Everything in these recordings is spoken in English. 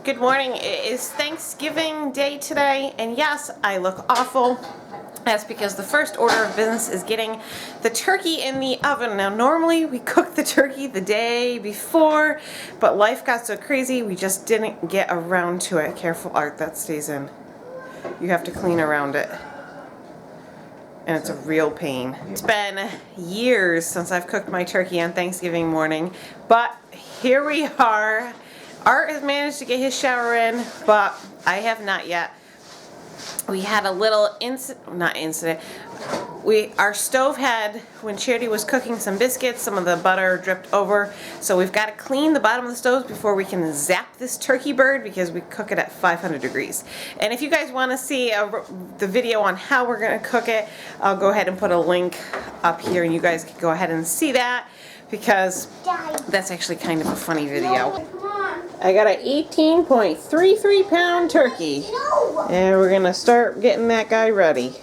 Good morning. It is Thanksgiving Day today, and yes, I look awful. That's because the first order of business is getting the turkey in the oven. Now, normally we cook the turkey the day before, but life got so crazy we just didn't get around to it. Careful, Art, that stays in. You have to clean around it. And it's a real pain. It's been years since I've cooked my turkey on Thanksgiving morning, but here we are. Art has managed to get his shower in, but I have not yet. We had a little our stove had, when Charity was cooking some biscuits, some of the butter dripped over. So we've got to clean the bottom of the stove before we can zap this turkey bird because we cook it at 500 degrees. And if you guys want to see the video on how we're going to cook it, I'll go ahead and put a link up here and you guys can go ahead and see that because that's actually kind of a funny video. I got an 18.33 pound turkey. And we're gonna start getting that guy ready.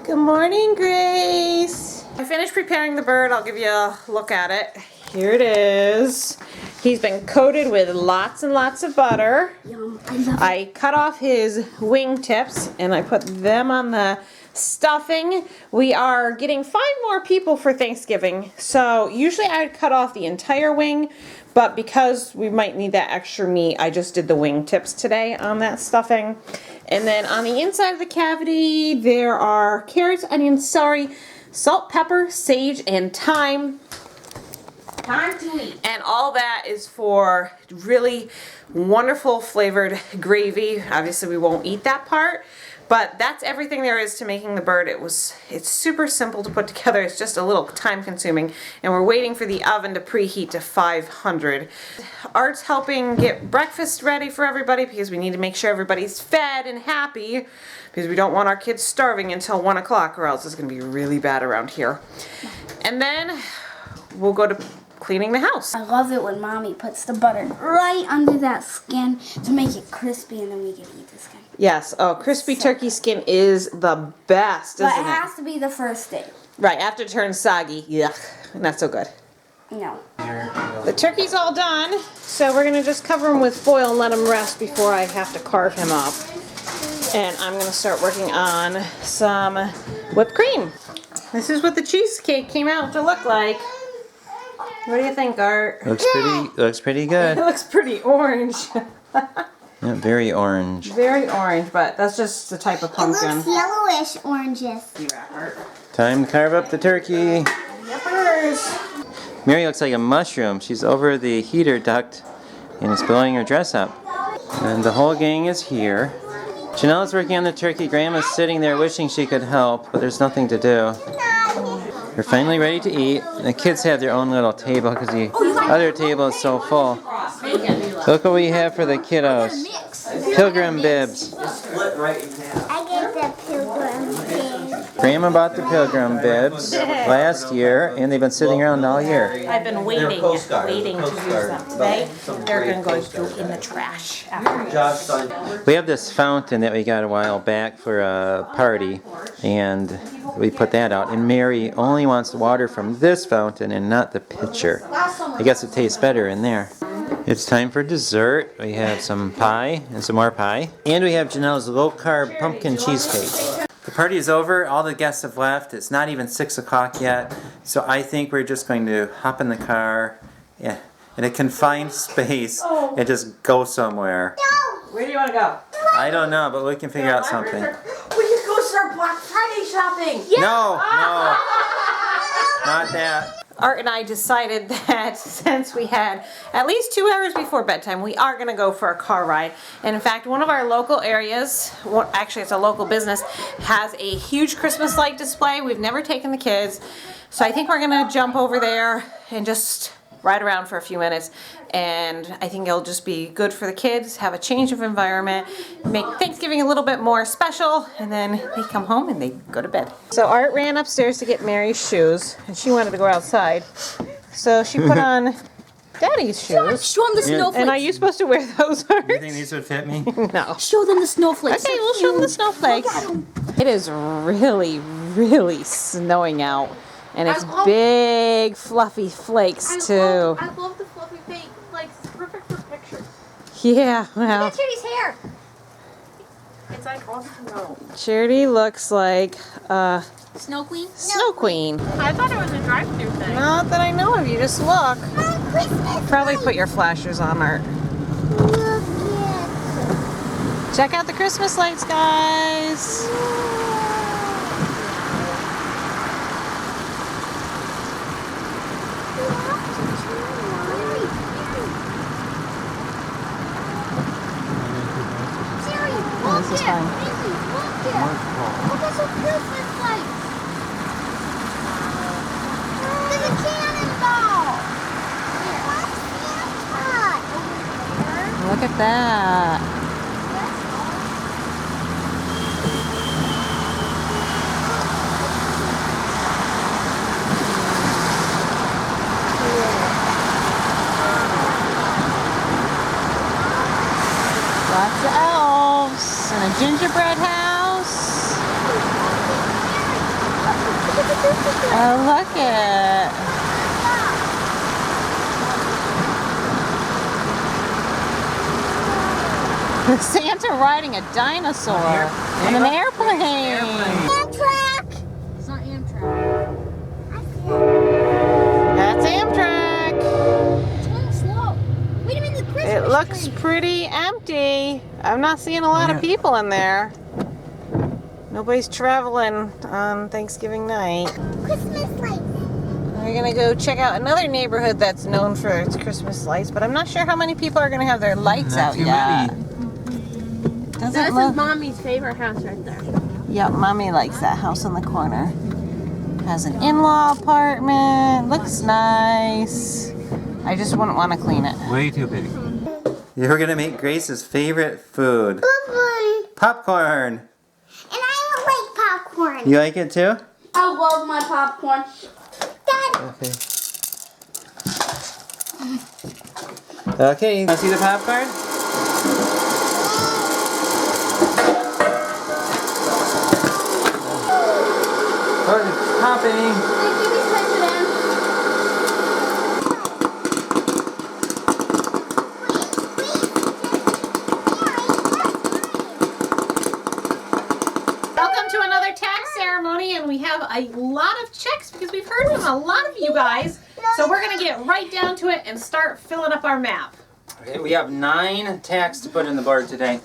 Good morning, Grace. I finished preparing the bird. I'll give you a look at it. Here it is. He's been coated with lots and lots of butter. Yum, I love it. I cut off his wing tips and I put them on the stuffing. We are getting 5 more people for Thanksgiving. So usually I'd cut off the entire wing, but because we might need that extra meat, I just did the wing tips today on that stuffing. And then on the inside of the cavity, there are carrots, onions, celery, salt, pepper, sage, and thyme. Time to eat. And all that is for really wonderful flavored gravy. Obviously we won't eat that part, but that's everything there is to making the bird. It's super simple to put together. It's just a little time consuming, and we're waiting for the oven to preheat to 500. Art's helping get breakfast ready for everybody because we need to make sure everybody's fed and happy because we don't want our kids starving until 1 o'clock or else it's going to be really bad around here. And then we'll go to cleaning the house. I love it when Mommy puts the butter right under that skin to make it crispy and then we can eat the skin. Yes, oh, crispy turkey skin is the best, isn't it? But it has to be the first day. Right, after it turns soggy, yuck, not so good. No. The turkey's all done, so we're gonna just cover him with foil and let him rest before I have to carve him up. And I'm gonna start working on some whipped cream. This is what the cheesecake came out to look like. What do you think, Art? Looks pretty good. It looks pretty orange. Yeah, very orange. Very orange, but that's just the type of pumpkin. It looks yellowish oranges. Time to carve up the turkey. Yippers. Mary looks like a mushroom. She's over the heater duct and is blowing her dress up. And the whole gang is here. Janelle's working on the turkey. Grandma's sitting there wishing she could help, but there's nothing to do. We're finally ready to eat. The kids have their own little table because the other table is so full. Look what we have for the kiddos. Pilgrim bibs. I get the pilgrim bibs. Grandma bought the pilgrim bibs last year, and they've been sitting around all year. I've been waiting to use them today. They're going to go in the trash after. We have this fountain that we got a while back for a party, and we put that out. And Mary only wants the water from this fountain and not the pitcher. I guess it tastes better in there. It's time for dessert. We have some pie and some more pie. And we have Janelle's low-carb pumpkin cheesecake. The party is over. All the guests have left. It's not even 6 o'clock yet. So I think we're just going to hop in the car in a confined space and just go somewhere. Where do you want to go? I don't know, but we can figure out something. We could go start Black Friday shopping. No, not that. Art and I decided that since we had at least 2 hours before bedtime, we are going to go for a car ride. And in fact, one of our local areas, actually it's a local business, has a huge Christmas light display. We've never taken the kids. So I think we're going to jump over there and just ride around for a few minutes. And I think it'll just be good for the kids, have a change of environment, make Thanksgiving a little bit more special, and then they come home and they go to bed. So Art ran upstairs to get Mary's shoes, and she wanted to go outside. So she put on Daddy's shoes. Show them the snowflakes. And are you supposed to wear those, Art? You think these would fit me? No. Show them the snowflakes. Okay, we'll show them the snowflakes. It is really, really snowing out. And it's big, fluffy flakes, too. I love the fluffy flakes. Perfect for pictures. Yeah, well, Look at Charity's hair. It's like all snow. Charity looks like a Snow Queen? snow queen. I thought it was a drive-through thing. Not that I know of. You just look. Mom, Christmas. Probably put your flashers on, Art. Look at. Check out the Christmas lights, guys. This is fun. Look at some Christmas lights. There's a cannonball. Look at that. Lots of elves and a gingerbread house. Oh, look it. Santa riding a dinosaur and an airplane. Amtrak. It's not Amtrak. That's Amtrak. It's going slow. Wait a minute, the Christmas It looks tree. pretty empty. I'm not seeing a lot of people in there. Nobody's traveling on Thanksgiving night. Christmas lights. We're gonna go check out another neighborhood that's known for its Christmas lights, but I'm not sure how many people are gonna have their lights out yet. Doesn't This look. is Mommy's favorite house right there. Yep, Mommy likes that house on the corner. Has an in-law apartment. Looks nice. I just wouldn't want to clean it. Way too big. You're gonna make Grace's favorite food. Popcorn. Popcorn. And I don't like popcorn. You like it too? I love my popcorn. Dad. Okay. Okay, you wanna see the popcorn? Oh, it's popping. Welcome to another tax ceremony, and we have a lot of checks because we've heard from a lot of you guys. So we're gonna get right down to it and start filling up our map. Okay, we have 9 tags to put in the board today.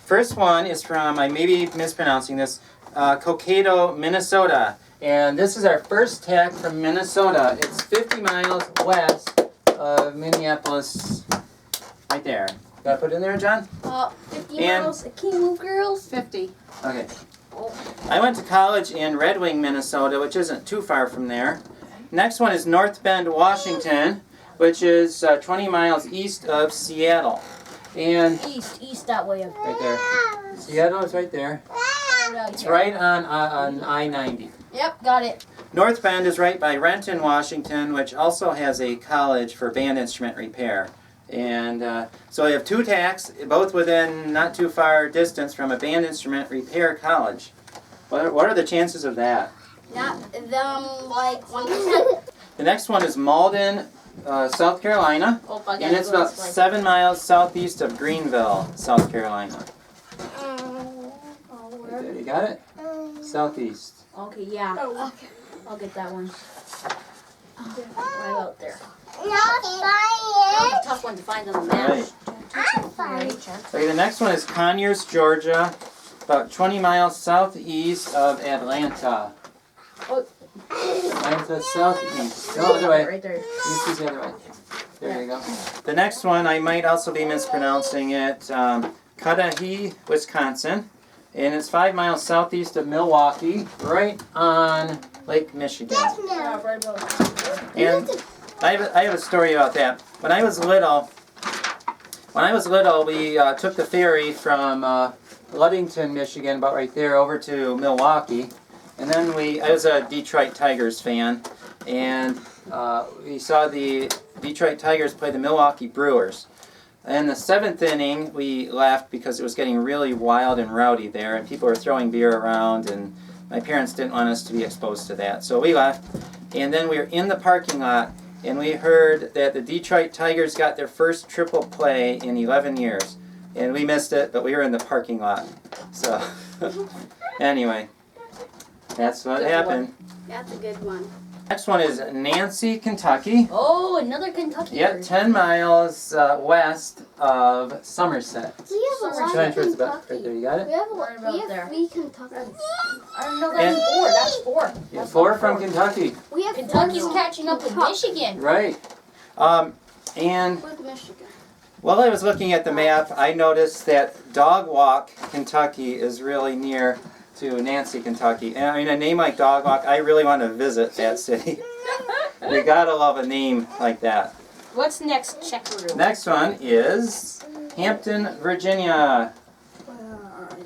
First one is from, I may be mispronouncing this, Cokato, Minnesota. And this is our first tag from Minnesota. It's 50 miles west of Minneapolis, right there. Got to put it in there, John? 50 And- miles. Can you move, girls? 50. Okay. I went to college in Red Wing, Minnesota, which isn't too far from there. Next one is North Bend, Washington, which is 20 miles east of Seattle. And East that way up. right there. Seattle is right there. It's right on I-90. Yep, got it. North Bend is right by Renton, Washington, which also has a college for band instrument repair. And so we have 2 tacks, both within not too far distance from a band instrument repair college. What are the chances of that? Not them like 1%. The next one is Malden, South Carolina. Oh, I And it's about 7 miles southeast of Greenville, South Carolina. Right there, you got it? Southeast. Okay, yeah. Okay. I'll get that one. Right out there. Not That's a fine. tough one to find on the map. Right. I'm fine. Okay, the next one is Conyers, Georgia, about 20 miles southeast of Atlanta. Oh. Atlanta southeast. No, other way. Right there. East is the other way. There you go. The next one, I might also be mispronouncing it, Cudahy, Wisconsin. And it's 5 miles southeast of Milwaukee, right on Lake Michigan. Yeah, right about there. And I have a story about that. When I was little, we took the ferry from Ludington, Michigan, about right there, over to Milwaukee. And then I was a Detroit Tigers fan, and we saw the Detroit Tigers play the Milwaukee Brewers. In the 7th inning, we left because it was getting really wild and rowdy there, and people were throwing beer around, and my parents didn't want us to be exposed to that. So we left, and then we were in the parking lot, and we heard that the Detroit Tigers got their first triple play in 11 years. And we missed it, but we were in the parking lot. So, anyway, that's what happened. That's a good one. Next one is Nancy, Kentucky. Oh, another Kentucky. Yep, 10 miles west of Somerset. We have a lot Should I of turn it back? Kentucky. Right there, you got it? We have, Right about we have there. 3 Kentucky. No, that's four. That's four. Yeah, 4 from Kentucky. We have Kentucky's 4 catching up with Michigan. Right. And with Michigan. while I was looking at the map, I noticed that Dog Walk, Kentucky is really near to Nancy, Kentucky. And I mean, a name like Dog Walk, I really want to visit that city. You gotta love a name like that. What's next, Checkaroo? Next one is Hampton, Virginia.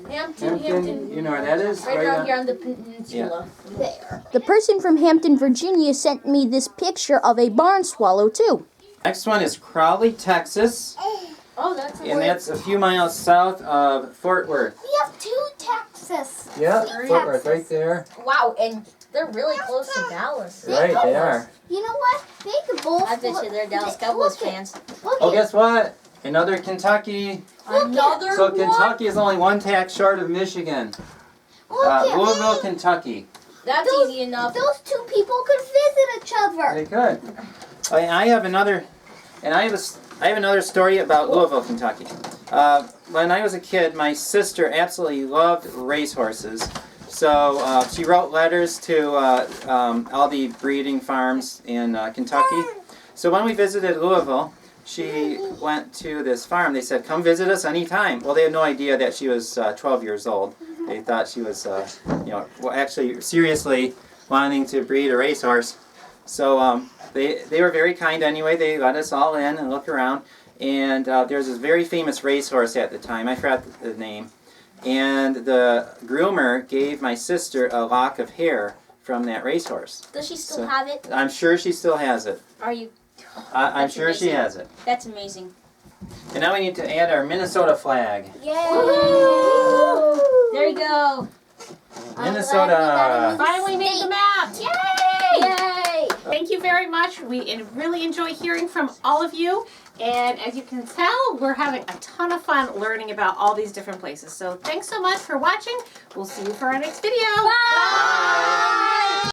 Hampton. You know where that is? Right around on- here on the peninsula. There. The person from Hampton, Virginia sent me this picture of a barn swallow, too. Next one is Crowley, Texas. Oh, that's And that's a few miles south of Fort Worth. We have 2 Texas. Yeah, See, Fort Worth, Texas. right there. Wow, and they're really close to Dallas. Right, they are. You know what? They could both. I bet you they're Dallas Look Cowboys it. fans. Look Oh, it. guess what? Another Kentucky. Another So one? Kentucky is only 1 tax short of Michigan. Look it. Louisville, Kentucky. That's Those- easy enough. Those 2 people could visit each other. They could. I have another, and I have another story about Louisville, Kentucky. When I was a kid, my sister absolutely loved racehorses. So she wrote letters to all the breeding farms in Kentucky. So when we visited Louisville, she went to this farm. They said, "Come visit us anytime." Well, they had no idea that she was 12 years old. They thought she was, well, actually seriously wanting to breed a racehorse. So they were very kind anyway. They let us all in and look around. And there's this very famous racehorse at the time. I forgot the name. And the groomer gave my sister a lock of hair from that racehorse. Does she still So- have it? I'm sure she still has it. Are you? I'm That's sure she amazing. has it. That's amazing. And now we need to add our Minnesota flag. There you go. Minnesota. Finally made the map. Yay! Thank you very much. We really enjoy hearing from all of you. And as you can tell, we're having a ton of fun learning about all these different places. So thanks so much for watching. We'll see you for our next video. Bye.